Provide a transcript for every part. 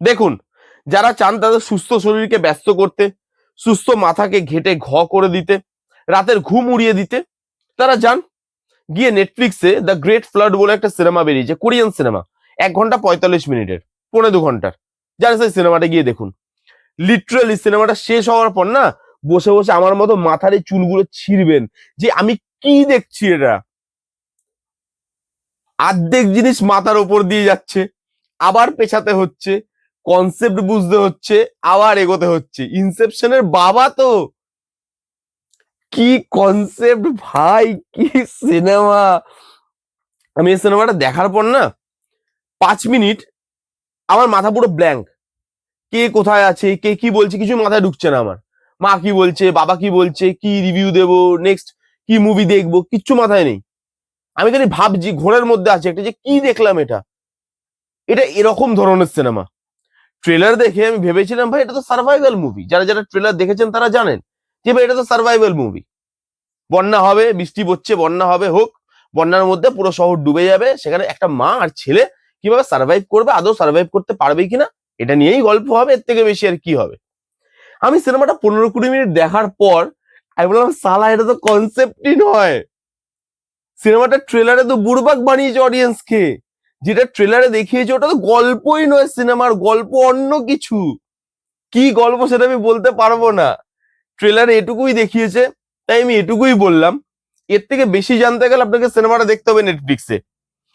দেখুন, যারা চান তাদের সুস্থ শরীরকে ব্যস্ত করতে, সুস্থ মাথাকে ঘেটে করে দিতে, রাতের ঘুম উড়িয়ে দিতে, তারা যান গিয়ে নেটফ্লিক্সে দ্য গ্রেট ফ্লাড বলে একটা সিনেমা বেরিয়েছে, কোরিয়ান সিনেমা, 1 ঘন্টা 45 মিনিটের, 1.25 ঘন্টার। যারা সেই সিনেমাটা গিয়ে দেখুন। লিটারালি সিনেমাটা শেষ হওয়ার পর না বসে বসে আমার মতো মাথার এই চুলগুলো ছিঁড়বেন যে আমি কি দেখছি এটা। অর্ধেক জিনিস মাথার উপর দিয়ে যাচ্ছে, আবার পেছাতে হচ্ছে, কনসেপ্ট বুঝতে হচ্ছে, আবার এগোতে হচ্ছে। ইনসেপশনের বাবা তো, কি কনসেপ্ট ভাই, কি সিনেমা। আমি এই সিনেমাটা দেখার পর না 5 মিনিট আমার মাথা পুরো ব্ল্যাঙ্ক। কে কোথায় আছে, কে কি বলছে, কিছু মাথায় ঢুকছে না আমার। মা কি বলছে, বাবা কি বলছে, কি রিভিউ দেবো, নেক্সট কি মুভি দেখবো, কিচ্ছু মাথায় নেই। আমি খালি ভাবছি, ঘোরের মধ্যে আছে একটা, যে কি দেখলাম এটা। এটা এরকম ধরনের সিনেমা। ট্রেলার দেখে আমি ভেবেছিলাম ভাই এটা তো সার্ভাইভাল মুভি। যারা যারা ট্রেলার দেখেছেন তারা জানেন যে ভাই এটা তো সার্ভাইভাল মুভি। বন্যা হবে, বৃষ্টি পড়ছে, বন্যা হবে, হোক, বন্যার মধ্যে পুরো শহর ডুবে যাবে, সেখানে একটা মা আর ছেলে কিভাবে সার্ভাইভ করবে, আদৌ সার্ভাইভ করতে পারবে কিনা, এটা নিয়েই গল্প হবে। এর থেকে বেশি আর কি হবে। আমি সিনেমাটা 15-20 মিনিট দেখার পর আমি বললাম, সালা এটা তো কনসেপ্টই নয়। সিনেমাটা ট্রেলারে তো বুড়বাক বানিয়েছে অডিয়েন্সকে। যেটা ট্রেলারে দেখিয়েছে ওটা তো গল্পই নয়, সিনেমার গল্প অন্য কিছু। কি গল্প সেটা আমি বলতে পারবো না। ট্রেলারে এটুকুই দেখিয়েছে, তাই আমি এটুকুই বললাম। এর থেকে বেশি জানতে গেলে আপনাকে সিনেমাটা দেখতে হবে নেটফ্লিক্সে।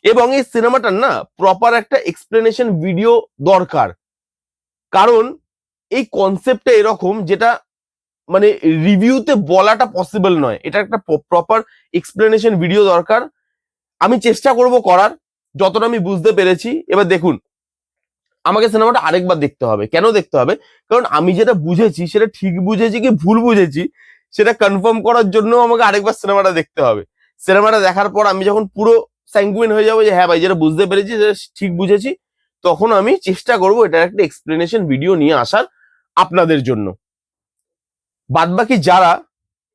এবং এই সিনেমাটার না প্রপার একটা এক্সপ্লেনেশন ভিডিও দরকার। কারণ এই কনসেপ্টটা এরকম যেটা মানে রিভিউতে বলাটা পসিবল নয়। এটা একটা প্রপার এক্সপ্লেনেশন ভিডিও দরকার। আমি চেষ্টা করব করার, যতটা আমি বুঝতে পেরেছি। এবার দেখুন, আমাকে সিনেমাটা আরেকবার দেখতে হবে। কেন দেখতে হবে? কারণ আমি যেটা বুঝেছি সেটা ঠিক বুঝেছি কি ভুল বুঝেছি সেটা কনফার্ম করার জন্য আমাকে আরেকবার সিনেমাটা দেখতে হবে। সিনেমাটা দেখার পর আমি যখন পুরো স্যাঙ্গুইন হয়ে যাবো যে হ্যাঁ ভাই যেটা বুঝতে পেরেছি সেটা ঠিক বুঝেছি, তখন আমি চেষ্টা করবো এটার একটা এক্সপ্লেনেশন ভিডিও নিয়ে আসার আপনাদের জন্য। বাদবাকি যারা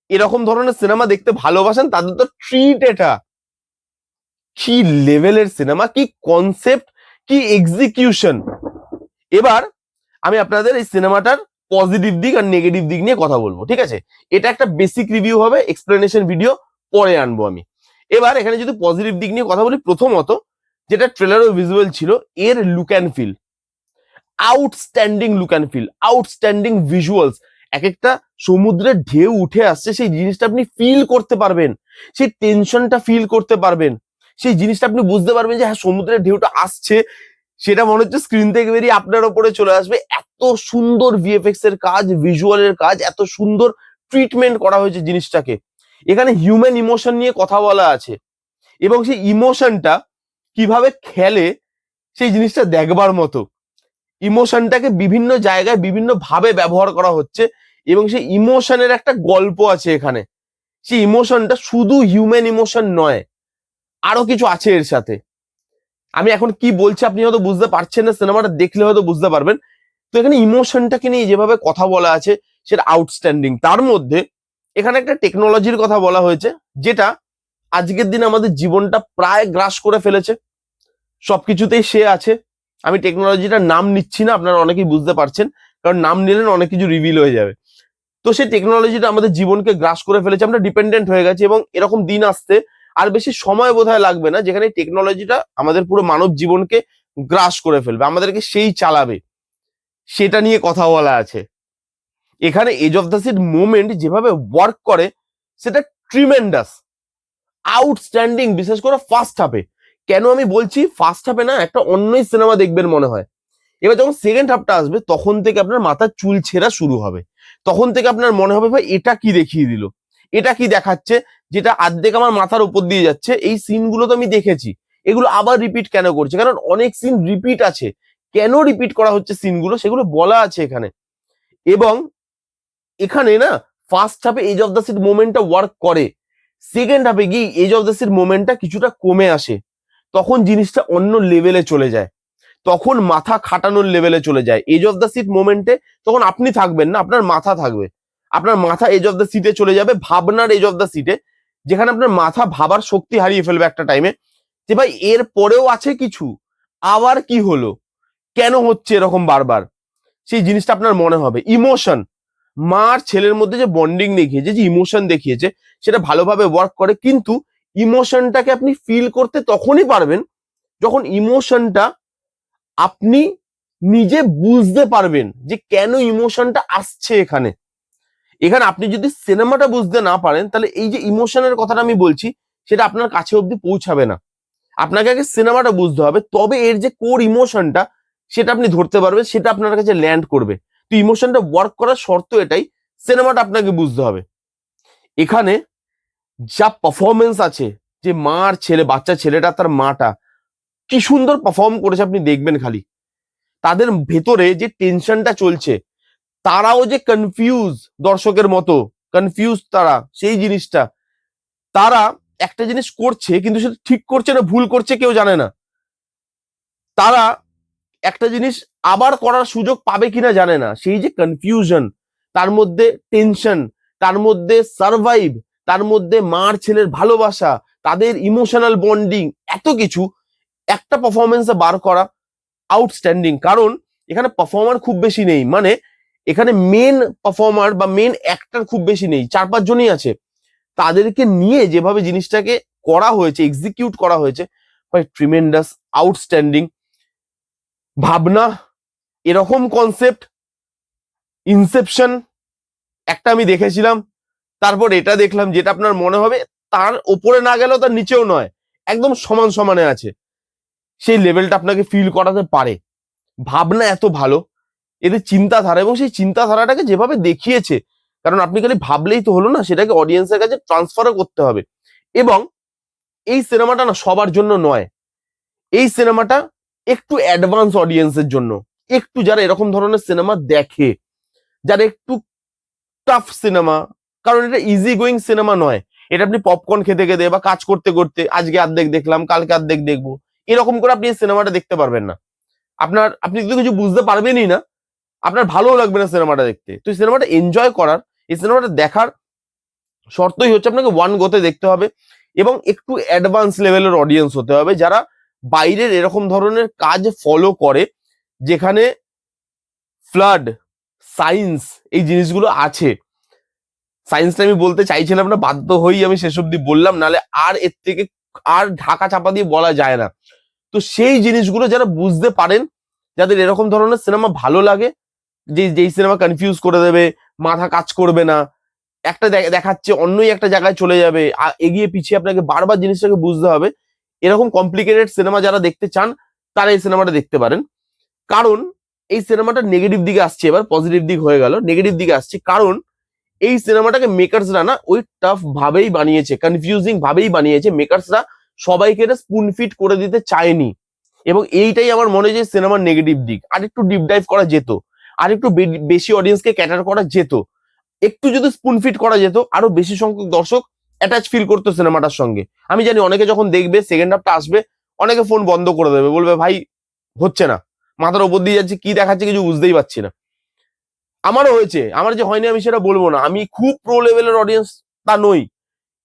এরকম ধরনের সিনেমা দেখতে ভালোবাসেন তাদের তো ট্রিট এটা। কি লেভেলের সিনেমা, কি কনসেপ্ট, কি এক্সিকিউশন। এবার আমি আপনাদের এই সিনেমাটার পজিটিভ দিক আর নেগেটিভ দিক নিয়ে কথা বলবো, ঠিক আছে? এটা একটা বেসিক রিভিউ হবে, এক্সপ্লেনেশন ভিডিও পরে আনবো আমি। এবার এখানে যদি পজিটিভ দিক নিয়ে কথা বলি, প্রথমত যেটা ট্রেলার ও ভিজুয়াল ছিল, এর look and feel outstanding, look and feel outstanding, visuals. এক একটা সমুদ্রের ঢেউ উঠে আসছে, সেই জিনিসটা আপনি ফিল করতে পারবেন, সেই টেনশনটা ফিল করতে পারবেন, সেই জিনিসটা আপনি বুঝতে পারবেন যে হ্যাঁ সমুদ্রের ঢেউটা আসছে, সেটা মনে হচ্ছে স্ক্রিন থেকে বেরিয়ে আপনার ওপরে চলে আসবে। এত সুন্দর ভিএফএক্স এর কাজ, ভিজুয়ালের কাজ, এত সুন্দর ট্রিটমেন্ট করা হয়েছে জিনিসটাকে। এখানে হিউম্যান ইমোশন নিয়ে কথা বলা আছে, এবং সেই ইমোশনটা কিভাবে খেলে সেই জিনিসটা দেখবার মতো। ইমোশনটাকে বিভিন্ন জায়গায় বিভিন্ন ভাবে ব্যবহার করা হচ্ছে, এবং সেই ইমোশনের একটা গল্প আছে এখানে। সেই ইমোশনটা শুধু হিউম্যান ইমোশন নয়, আরো কিছু আছে এর সাথে। আমি এখন কি বলছি আপনি হয়তো বুঝতে পারছেন না, সিনেমাটা দেখলে হয়তো বুঝতে পারবেন। তো এখানে ইমোশনটাকে নিয়ে যেভাবে কথা বলা আছে সেটা আউটস্ট্যান্ডিং। তার মধ্যে এখানে একটা টেকনোলজির কথা বলা হয়েছে, যেটা আজকের দিনে আমাদের জীবনটা প্রায় গ্রাস করে ফেলেছে। সবকিছুতেই সে আছে। আমি টেকনোলজিটার নাম নিচ্ছি না, আপনারা অনেকেই বুঝতে পারছেন, কারণ নাম নিলেন অনেক কিছু রিভিল হয়ে যাবে। তো সেই টেকনোলজিটা আমাদের জীবনকে গ্রাস করে ফেলেছে, আমরা ডিপেন্ডেন্ট হয়ে গেছি, এবং এরকম দিন আসতে আর বেশি সময় বোধহয় লাগবে না যেখানে টেকনোলজিটা আমাদের পুরো মানব জীবনকে গ্রাস করে ফেলবে, আমাদেরকে সেই চালাবে। সেটা নিয়ে কথা বলা আছে এখানে। Edge of the seat moment যেভাবে ওয়ার্ক করে সেটা ট্রিমেন্ডাস, আউটস্ট্যান্ডিং, বিশেষ করে ফার্স্ট হাফে। কেন আমি বলছি ফার্স্ট হাফে না একটা অন্যই সিনেমা দেখবেন মনে হয়। এবার যখন সেকেন্ড হাফটা আসবে তখন থেকে আপনার মাথার চুল ছেঁড়া শুরু হবে। তখন থেকে আপনার মনে হবে ভাই এটা কি দেখিয়ে দিল, এটা কি দেখাচ্ছে, যেটা আর্ধেক আমার মাথার উপর দিয়ে যাচ্ছে। এই সিনগুলো তো আমি দেখেছি, এগুলো আবার রিপিট কেন করছে? কারণ অনেক সিন রিপিট আছে। কেন রিপিট করা হচ্ছে সিনগুলো, সেগুলো বলা আছে এখানে। এবং এখানে না ফার্স্ট হাফে এজ অফ দ্য সিট মোমেন্টটা ওয়ার্ক করে, সেকেন্ড হাফে গিয়ে এজ অফ দ্য সিট মোমেন্টটা কিছুটা কমে আসে। তখন জিনিসটা অন্য লেভেলে চলে যায়, তখন মাথা খাটানোর লেভেলে চলে যায়। এজ অফ দ্য সিট মোমেন্টে তখন আপনি থাকবেন না, আপনার মাথা থাকবে। আপনার মাথা এজ অফ দ্য সিটে চলে যাবে, ভাবনার এজ অফ দ্য সিটে, যেখানে আপনার মাথা ভাবার শক্তি হারিয়ে ফেলবে একটা টাইমে, যে ভাই এর পরেও আছে কিছু, আবার কি হলো, কেন হচ্ছে এরকম বারবার, সেই জিনিসটা আপনার মনে হবে। ইমোশন, মা আর ছেলের মধ্যে যে বন্ডিং দেখিয়েছে, যে ইমোশন দেখিয়েছে, সেটা ভালোভাবে ওয়ার্ক করে। কিন্তু ইমোশনটাকে আপনি ফিল করতে তখনই পারবেন যখন ইমোশনটা আপনি নিজে বুঝতে পারবেন যে কেন ইমোশনটা আসছে এখানে। এখানে আপনি যদি সিনেমাটা বুঝতে না পারেন, তাহলে এই যে ইমোশনের কথাটা আমি বলছি, সেটা আপনার কাছে অব্দি পৌঁছাবে না। আপনাকে আগে সিনেমাটা বুঝতে হবে, তবে এর যে কোর ইমোশনটা সেটা আপনি ধরতে পারবেন, সেটা আপনার কাছে ল্যান্ড করবে। তো ইমোশনটা ওয়ার্ক করার শর্ত এটাই, সিনেমাটা আপনাকে বুঝতে হবে। এখানে যা পারফরমেন্স আছে, যে মা আর ছেলে, বাচ্চা ছেলেটা তার মাটা কি সুন্দর পারফর্ম করেছে আপনি দেখবেন খালি। তাদের ভেতরে যে টেনশনটা চলছে, তারাও যে কনফিউজ, দর্শকের মতো কনফিউজ তারা, সেই জিনিসটা তারা একটা জিনিস করছে কিন্তু সেটা ঠিক করছে না ভুল করছে কেউ জানে না। তারা একটা জিনিস আবার করার সুযোগ পাবে কিনা জানে না। সেই যে কনফিউশন, তার মধ্যে টেনশন, তার মধ্যে সারভাইভ, তার মধ্যে মার ছেলের ভালোবাসা, তাদের ইমোশনাল বন্ডিং, এত কিছু একটা পারফরমেন্সে বার করা আউটস্ট্যান্ডিং। কারণ এখানে পারফর্মার খুব বেশি নেই, মানে এখানে মেন পারফর্মার বা মেন অ্যাক্টর খুব বেশি নেই, 4-5 জনই আছে। তাদেরকে নিয়ে যেভাবে জিনিসটাকে করা হয়েছে, এক্সিকিউট করা হয়েছে, ট্রিমেন্ডাস, আউটস্ট্যান্ডিং। ভাবনা, এরকম কনসেপ্ট ইনসেপশন একটা আমি দেখেছিলাম, তারপর এটা দেখলাম, যেটা আপনার মনে হবে তার ওপরে না গেলেও তার নিচেও নয়, একদম সমান সমানে আছে, সেই লেভেলটা আপনাকে ফিল করাতে পারে। ভাবনা এত ভালো, এদের চিন্তাধারা, এবং সেই চিন্তাধারাটাকে যেভাবে দেখিয়েছে, কারণ আপনি খালি ভাবলেই তো হলো না, সেটাকে অডিয়েন্সের কাছে ট্রান্সফারও করতে হবে। এবং এই সিনেমাটা না সবার জন্য নয়, এই সিনেমাটা একটু অ্যাডভান্স অডিয়েন্সের জন্য, একটু যারা এরকম ধরনের সিনেমা দেখে, যারা একটু টাফ সিনেমা, কারণ এটা ইজি গোয়িং সিনেমা নয়। এটা আপনি পপকর্ন খেতে খেতে বা কাজ করতে করতে, আজকে অর্ধেক দেখলাম কালকে অর্ধেক দেখবো, এরকম করে আপনি এই সিনেমাটা দেখতে পারবেন না। আপনি তো কিছু বুঝতে পারবেনই না, আপনার ভালোও লাগবে না সিনেমাটা দেখতে। তো এই সিনেমাটা এনজয় করার, এই সিনেমাটা দেখার শর্তই হচ্ছে আপনাকে ওয়ান গোতে দেখতে হবে, এবং একটু অ্যাডভান্স লেভেলের অডিয়েন্স হতে হবে, যারা বাইরের এরকম ধরনের কাজ ফলো করে, যেখানে ফ্লাড, সায়েন্স, এই জিনিসগুলো আছে। সায়েন্সটা আমি বলতে চাইছিলাম না, বাধ্য হয়েই আমি শেষ অব্দি বললাম, নাহলে আর এর থেকে আর ঢাকা চাপা দিয়ে বলা যায় না। তো সেই জিনিসগুলো যারা বুঝতে পারেন, যাদের এরকম ধরনের সিনেমা ভালো লাগে, যেই সিনেমা কনফিউজ করে দেবে, মাথা কাজ করবে না, একটা দেখাচ্ছে অন্যই একটা জায়গায় চলে যাবে, এগিয়ে পিছিয়ে আপনাকে বারবার জিনিসটাকে বুঝতে হবে, এরকম কমপ্লিকেটেড সিনেমা যারা দেখতে চান, তারা এই সিনেমাটা দেখতে পারেন। কারণ এই সিনেমাটা নেগেটিভ দিকে আসছে, এবার পজিটিভ দিক হয়ে গেল, নেগেটিভ দিকে আসছে। কারণ এই সিনেমাটাকে মেকার্সরা না ওই টাফ ভাবেই বানিয়েছে, কনফিউজিং ভাবেই বানিয়েছে। মেকার্সরা সবাইকে এটা স্পুন ফিট করে দিতে চায়নি, এবং এইটাই আমার মনে হয় যে সিনেমার নেগেটিভ দিক। আর একটু ডিপ ডাইভ করা যেত, আর একটু বেশি অডিয়েন্সকে ক্যাটার করা যেত, একটু যদি স্পুন ফিট করা যেত, আরো বেশি সংখ্যক দর্শক অ্যাটাচ ফিল করতো সিনেমাটার সঙ্গে। আমি জানি অনেকে যখন দেখবে, সেকেন্ড হাফটা আসবে, অনেকে ফোন বন্ধ করে দেবে, বলবে ভাই হচ্ছে না, মাথার ওপর দিয়ে যাচ্ছে, কি দেখাচ্ছে কিছু বুঝতেই পারছি না। আমারও হয়েছে, আমার যে হয়নি আমি সেটা বলবো না, আমি খুব প্রো লেভেলের অডিয়েন্স তা নই,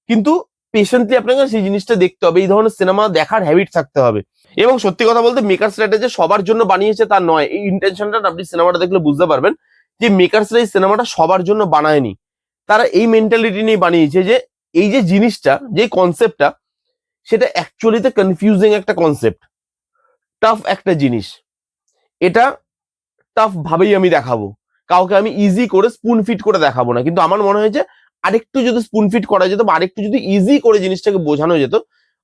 কিন্তু পেশেন্টলি আপনাকে সেই জিনিসটা দেখতে হবে, এই ধরনের সিনেমা দেখার হ্যাবিট থাকতে হবে। এবং সত্যি কথা বলতে, মেকার্সরা এটা যে সবার জন্য বানিয়েছে তা নয়, এই ইন্টেনশনটা আপনি সিনেমাটা দেখলে বুঝতে পারবেন, যে মেকার্সরা এই সিনেমাটা সবার জন্য বানায়নি। তারা এই মেন্টালিটি নিয়ে বানিয়েছে যে এই যে জিনিসটা, যে কনসেপ্টটা, সেটা অ্যাকচুয়ালিতে কনফিউজিং একটা কনসেপ্ট, টাফ একটা জিনিস। এটা টাফ ভাবেই আমি দেখাবো, কাউকে আমি ইজি করে স্পুন ফিট করে দেখাবো না। কিন্তু আমার মনে হয়েছে আরেকটু যদি স্পুন ফিট করা যেত, বা আরেকটু যদি ইজি করে জিনিসটাকে বোঝানো যেত,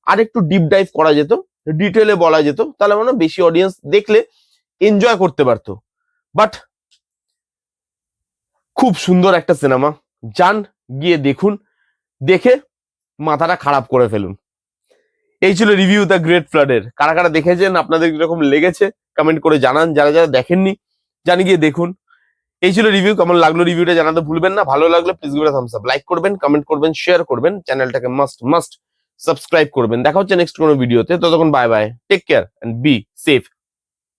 আরেকটু ডিপ ডাইভ করা যেত, ডিটেলে বলা যেত, তাহলে মনে হয় বেশি অডিয়েন্স দেখলে এনজয় করতে পারতো। বাট খুব সুন্দর একটা সিনেমা, যান গিয়ে দেখুন, দেখে মাথাটা খারাপ করে ফেলুন। এই ছিল রিভিউ দ্য গ্রেট ফ্লাডের। কারা কারা দেখেছেন, আপনাদের কিরকম লেগেছে কমেন্ট করে জানান, যারা যারা দেখেননি জানি গিয়ে দেখুন। এই ছিল রিভিউ, কেমন লাগলো রিভিউটা জানাতে ভুলবেন না। ভালো লাগলে please give it a Thums up, like করবেন, কমেন্ট করবেন, শেয়ার করবেন, চ্যানেলটাকে মাস্ট সাবস্ক্রাইব করবেন। দেখা হচ্ছে নেক্সট কোনো ভিডিওতে, ততক্ষণ bye bye, take care and be safe.